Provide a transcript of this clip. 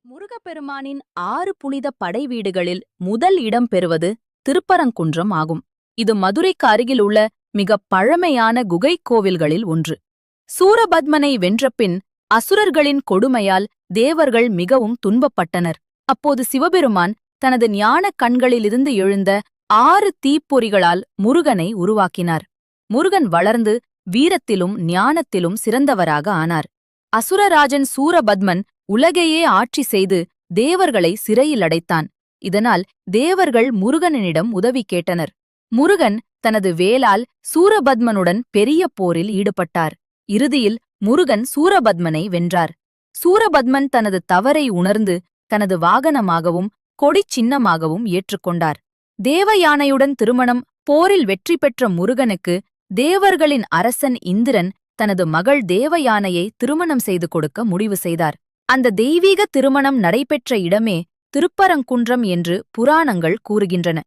முருகப்பெருமானின் 6 புனித படை வீடுகளில் முதல் இடம் பெறுவது திருப்பரங்குன்றம் ஆகும். இது மதுரைக்கு அருகில் உள்ள மிகப் பழமையான குகைக் கோவில்களில் ஒன்று. சூரபத்மனை வென்றபின் அசுரர்களின் கொடுமையால் தேவர்கள் மிகவும் துன்பப்பட்டனர். அப்போது சிவபெருமான் தனது ஞானக் கண்களிலிருந்து எழுந்த 6 தீப்பொறிகளால் முருகனை உருவாக்கினார். முருகன் வளர்ந்து வீரத்திலும் ஞானத்திலும் சிறந்தவராக ஆனார். அசுரராஜன் சூரபத்மன் உலகையே ஆட்சி செய்து தேவர்களை சிறையில் அடைத்தான். இதனால் தேவர்கள் முருகனிடம் உதவி கேட்டனர். முருகன் தனது வேலால் சூரபத்மனுடன் பெரிய போரில் ஈடுபட்டார். இறுதியில் முருகன் சூரபத்மனை வென்றார். சூரபத்மன் தனது தவறை உணர்ந்து தனது வாகனமாகவும் கொடிச் சின்னமாகவும் ஏற்றுக்கொண்டார். தேவயானையுடன் திருமணம் போரில் வெற்றி பெற்ற முருகனுக்கு தேவர்களின் அரசன் இந்திரன் தனது மகள் தேவயானையை திருமணம் செய்து கொடுக்க முடிவு செய்தார். அந்த தெய்வீக திருமணம் நடைபெற்ற இடமே திருப்பரங்குன்றம் என்று புராணங்கள் கூறுகின்றன.